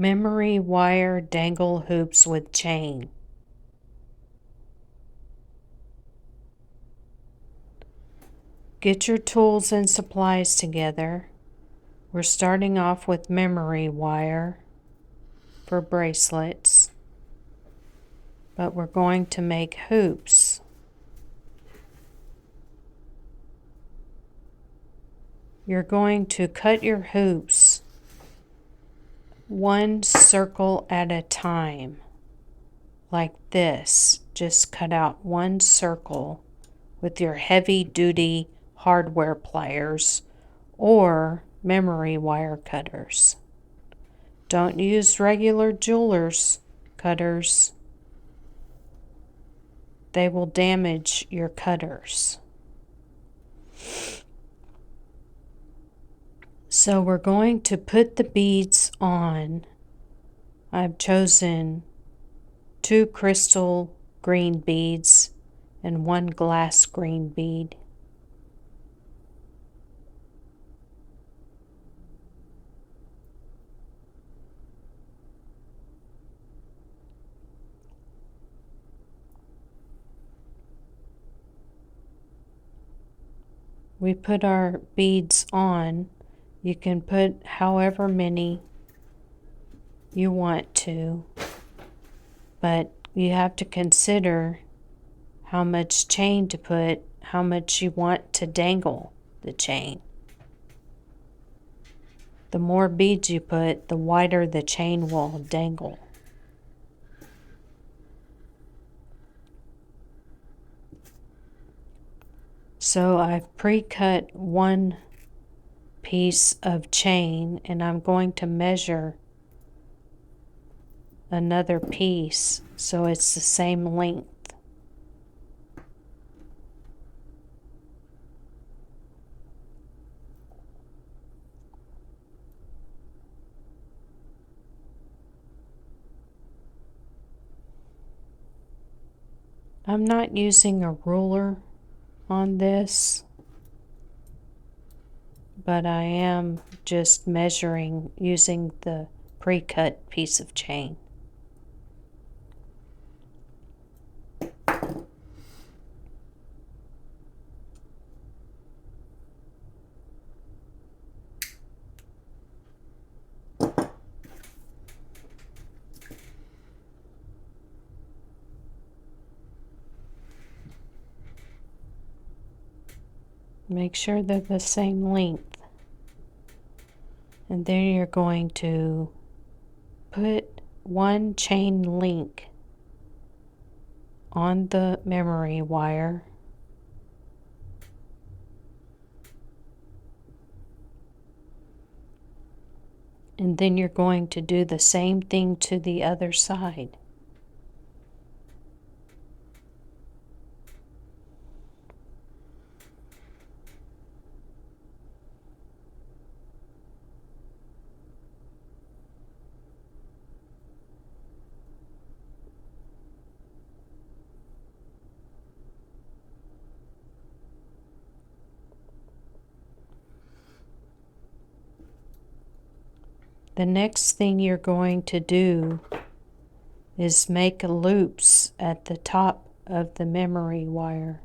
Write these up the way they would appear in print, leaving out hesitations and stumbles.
Memory wire dangle hoops with chain. Get your tools and supplies together. We're starting off with memory wire for bracelets, but we're going to make hoops. You're going to cut your hoops one circle at a time, like this. Just cut out one circle with your heavy-duty hardware pliers or memory wire cutters. Don't use regular jeweler's cutters. They will damage your cutters. So we're going to put the beads on. I've chosen 2 crystal green beads and 1 glass green bead. We put our beads on. You can put however many you want to, but you have to consider how much chain to put, how much you want to dangle the chain. The more beads you put, the wider the chain will dangle. So I've pre-cut one piece of chain and I'm going to measure another piece so it's the same length. I'm not using a ruler on this, but I am just measuring using the pre-cut piece of chain. Make sure they're the same length. And then you're going to put one chain link on the memory wire. And then you're going to do the same thing to the other side. The next thing you're going to do is make loops at the top of the memory wire.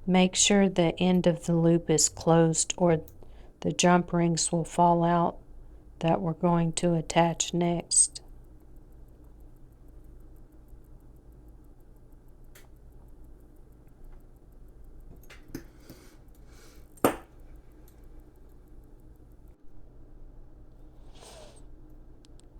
Make sure the end of the loop is closed or the jump rings will fall out that we're going to attach next.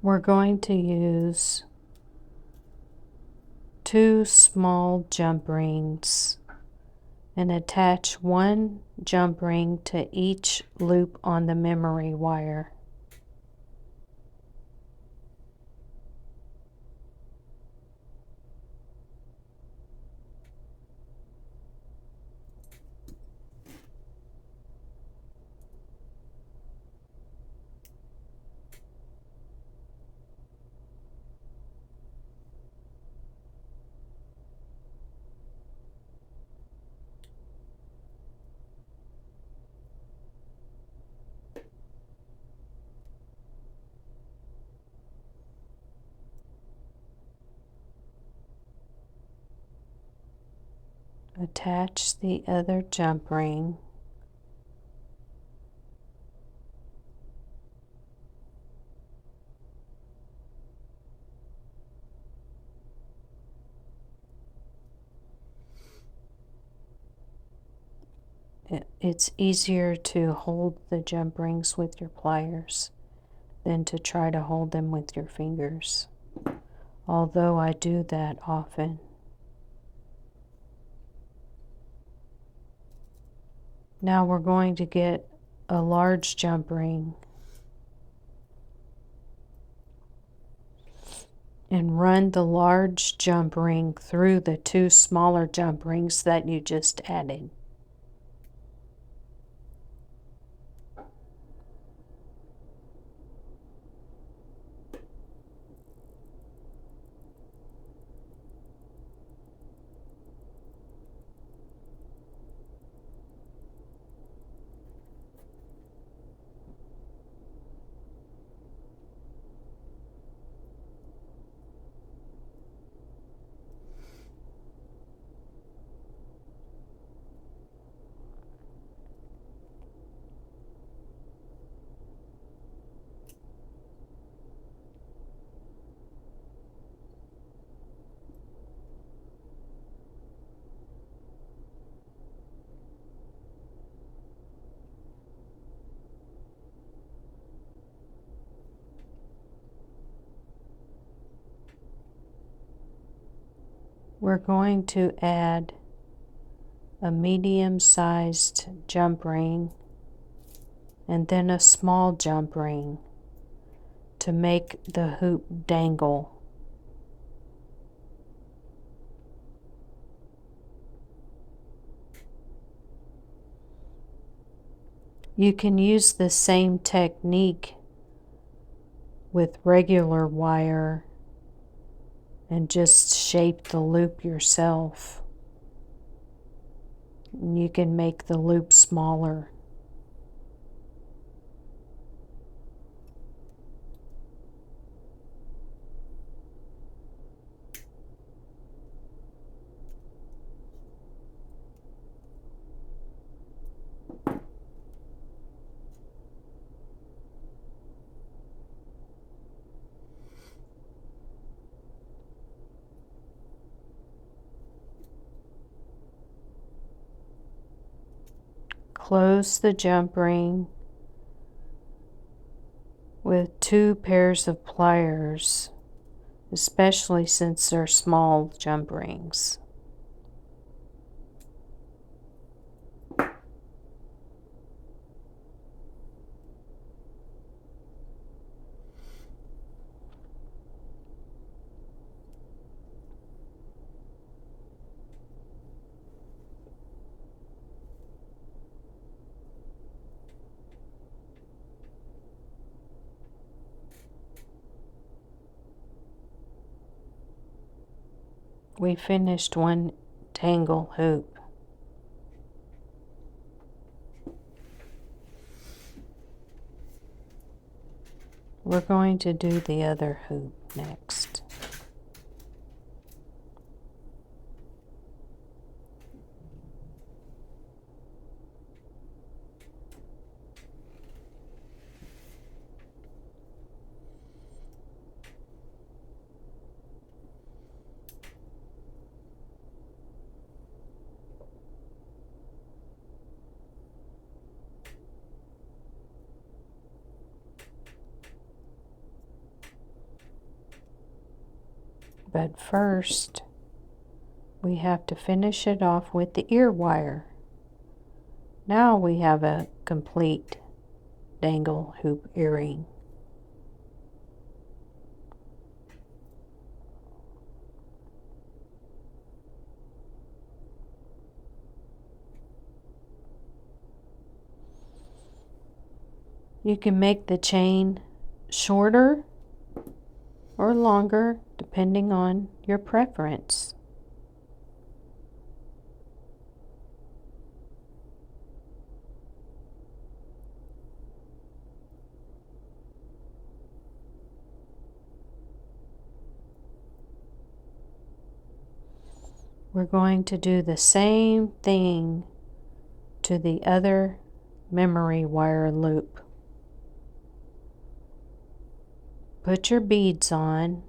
We're going to use 2 small jump rings and attach 1 jump ring to each loop on the memory wire. Attach the other jump ring. It's easier to hold the jump rings with your pliers than to try to hold them with your fingers, although I do that often. Now we're going to get a large jump ring and run the large jump ring through the two smaller jump rings that you just added. We're going to add a medium-sized jump ring and then a small jump ring to make the hoop dangle. You can use the same technique with regular wire and just shape the loop yourself. You can make the loop smaller. Close the jump ring with 2 pairs of pliers, especially since they're small jump rings. We finished one Dangle hoop. We're going to do the other hoop next. But first, we have to finish it off with the ear wire. Now we have a complete dangle hoop earring. You can make the chain shorter or longer depending on your preference. we're going to do the same thing to the other memory wire loop. Put your beads on.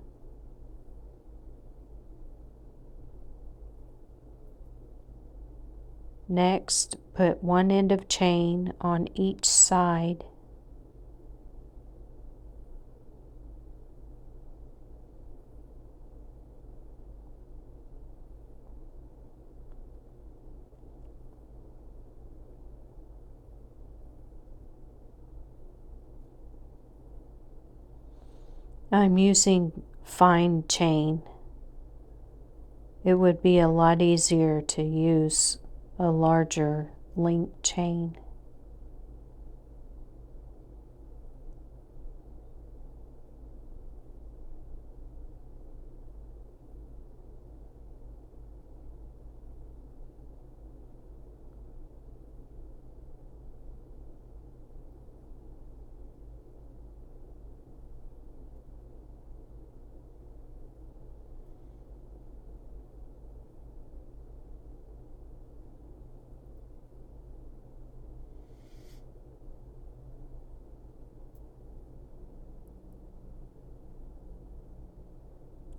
Next, put one end of chain on each side. I'm using fine chain. It would be a lot easier to use a larger link chain.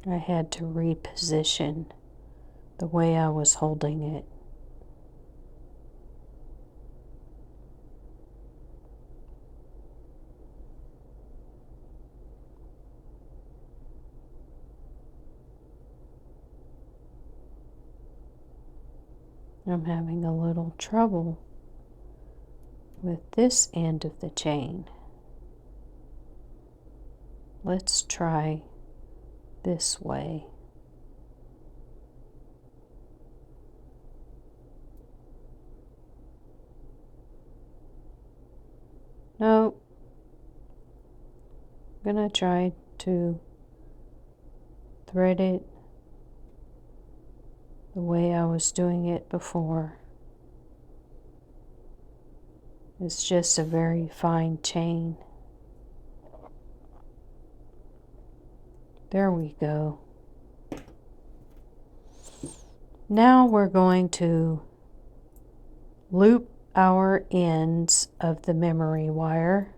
I had to reposition the way I was holding it. I'm having a little trouble with this end of the chain. Let's try this way. No, I'm gonna try to thread it the way I was doing it before. It's just a very fine chain. There we go. Now we're going to loop our ends of the memory wire.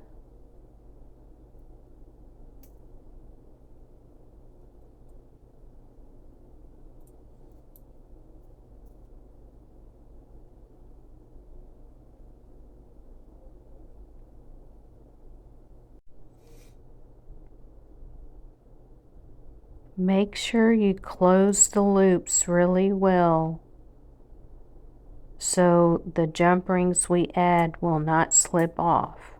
Make sure you close the loops really well so the jump rings we add will not slip off.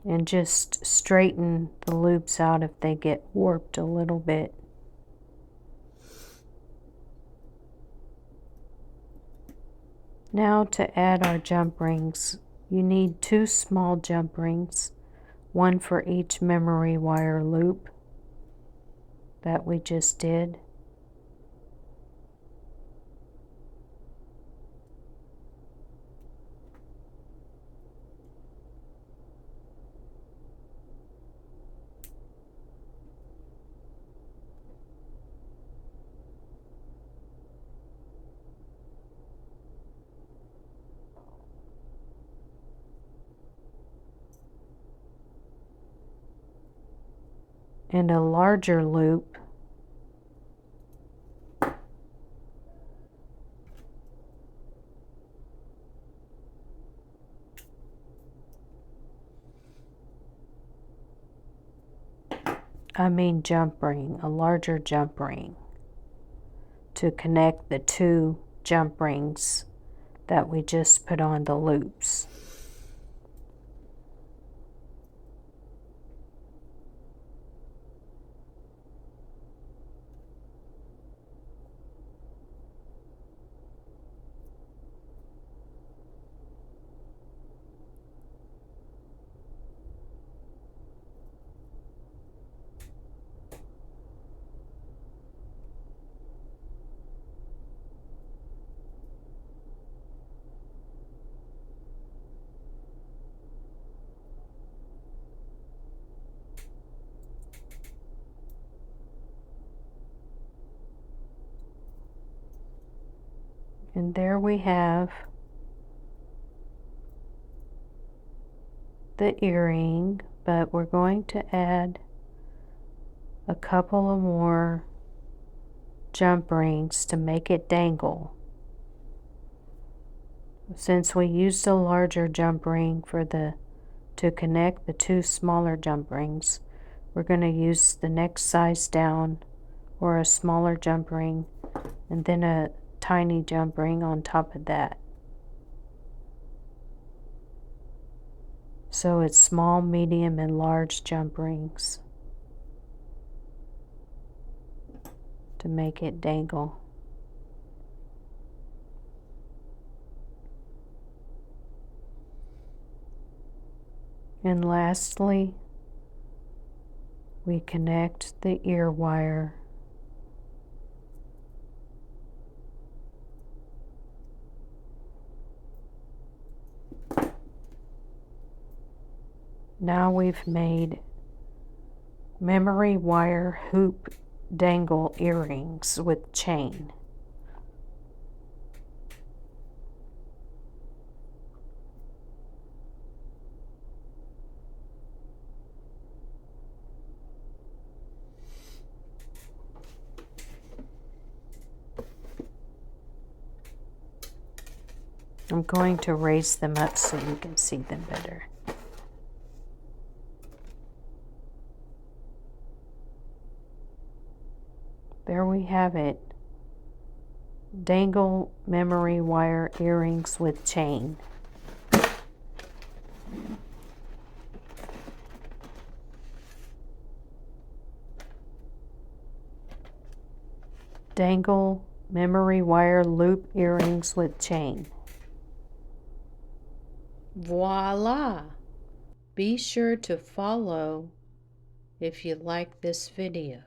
And just straighten the loops out if they get warped a little bit. Now to add our jump rings, you need 2 small jump rings, one for each memory wire loop that we just did. And a larger loop jump ring, a larger jump ring to connect the 2 jump rings that we just put on the loops. And there we have the earring, but we're going to add a couple of more jump rings to make it dangle. Since we used a larger jump ring to connect the two smaller jump rings, we're going to use the next size down, or a smaller jump ring, and then a tiny jump ring on top of that. So it's small, medium, and large jump rings to make it dangle. And lastly, we connect the ear wire Now we've made memory wire hoop dangle earrings with chain. I'm going to raise them up so you can see them better. There we have it. Dangle memory wire earrings with chain. Dangle memory wire loop earrings with chain. Voila! Be sure to follow if you like this video.